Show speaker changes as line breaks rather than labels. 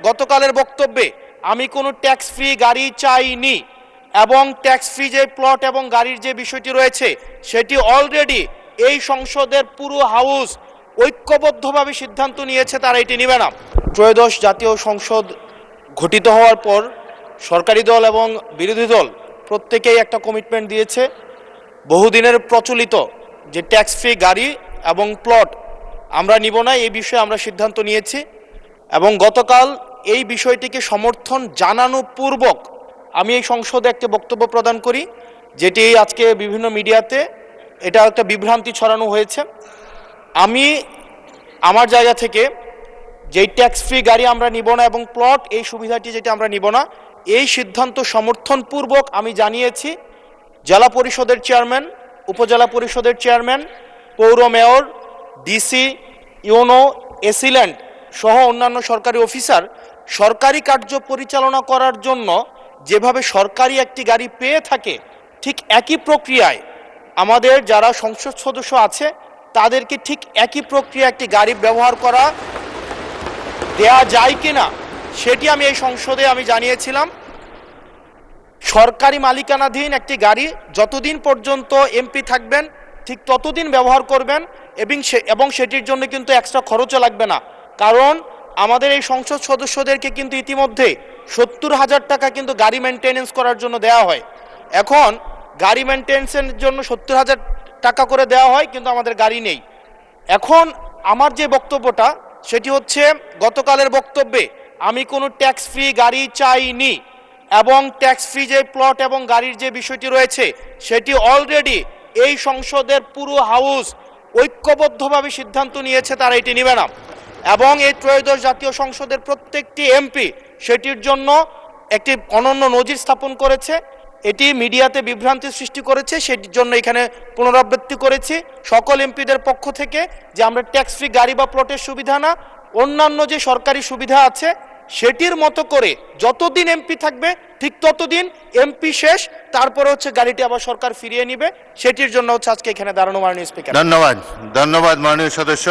গতকালের বক্তব্যে আমি কোনো ট্যাক্স ফ্রি গাড়ি চাইনি এবং ট্যাক্স ফ্রি যে প্লট এবং গাড়ির যে বিষয়টি রয়েছে সেটি অলরেডি এই সংসদের পুরো হাউস ঐক্যবদ্ধভাবে সিদ্ধান্ত নিয়েছে, তারা এটি নেবে না। ত্রয়োদশ জাতীয় সংসদ গঠিত হওয়ার পর সরকারি দল এবং বিরোধী দল প্রত্যেকেই একটা কমিটমেন্ট দিয়েছে বহুদিনের প্রচলিত যে ট্যাক্স ফ্রি গাড়ি এবং প্লট আমরা নিব না, এই বিষয়ে আমরা সিদ্ধান্ত নিয়েছি। এবং গতকাল এই বিষয়টিকে সমর্থন জানানো পূর্বক আমি এই সংসদে একটা বক্তব্য প্রদান করি, যেটি আজকে বিভিন্ন মিডিয়াতে এটা একটা বিভ্রান্তি ছড়ানো হয়েছে। আমি আমার জায়গা থেকে যেই ট্যাক্স ফ্রি গাড়ি আমরা নিব না এবং প্লট এই সুবিধাটি যেটা আমরা নিব না, এই সিদ্ধান্ত সমর্থনপূর্বক আমি জানিয়েছি জেলা পরিষদের চেয়ারম্যান, উপজেলা পরিষদের চেয়ারম্যান, পৌর মেয়র, ডিসি, ইউনো, এসিল্যান্ড সহ অন্যান্য সরকারি অফিসার সরকারি কার্য পরিচালনা করার জন্য যেভাবে সরকারি একটি গাড়ি পেয়ে থাকে, ঠিক একই প্রক্রিয়ায় আমাদের যারা সংসদ সদস্য আছে তাদেরকে ঠিক একই প্রক্রিয়া একটি গাড়ি ব্যবহার করা দেয়া যায় কিনা সেটি আমি এই সংসদে আমি জানিয়েছিলাম। সরকারি মালিকানাধীন একটি গাড়ি যতদিন পর্যন্ত এমপি থাকবেন ঠিক ততদিন ব্যবহার করবেন এবং সেটির জন্য কিন্তু এক্সট্রা খরচও লাগবে না, কারণ আমাদের এই সংসদ সদস্যদেরকে কিন্তু ইতিমধ্যে 70,000 টাকা কিন্তু গাড়ি মেনটেনেন্স করার জন্য দেওয়া হয়। এখন গাড়ি মেনটেনেন্সের জন্য 70,000 টাকা করে দেওয়া হয়, কিন্তু আমাদের গাড়ি নেই। এখন আমার যে বক্তব্যটা সেটি হচ্ছে গতকালের বক্তব্যে আমি কোনো ট্যাক্স ফ্রি গাড়ি চাইনি এবং ট্যাক্স ফ্রি যে প্লট এবং গাড়ির যে বিষয়টি রয়েছে সেটি অলরেডি এই সংসদের পুরো হাউস ঐক্যবদ্ধভাবে সিদ্ধান্ত নিয়েছে, তারা এটি নেবে না। এবং এই ত্রয়োদশ জাতীয় সংসদের প্রত্যেকটি এমপি সেটির জন্য একটি অনন্য নজির স্থাপন করেছে। এটি মিডিয়াতে বিভ্রান্তি সৃষ্টি করেছে, সেটির জন্য এখানে পুনরাবৃত্তি করেছি সকল এমপিদের পক্ষ থেকে যে আমরা ট্যাক্স ফ্রি গাড়ি বা প্লটের সুবিধা না, অন্যান্য যে সরকারি সুবিধা আছে সেটির মতো করে যতদিন এমপি থাকবে ঠিক ততদিন এমপি শেষ, তারপরে হচ্ছে গাড়িটি আবার সরকার ফিরিয়ে নিবে। সেটির জন্য হচ্ছে আজকে এখানে দাঁড়ানো মাননীয় স্পিকার।
ধন্যবাদ মাননীয় সদস্য।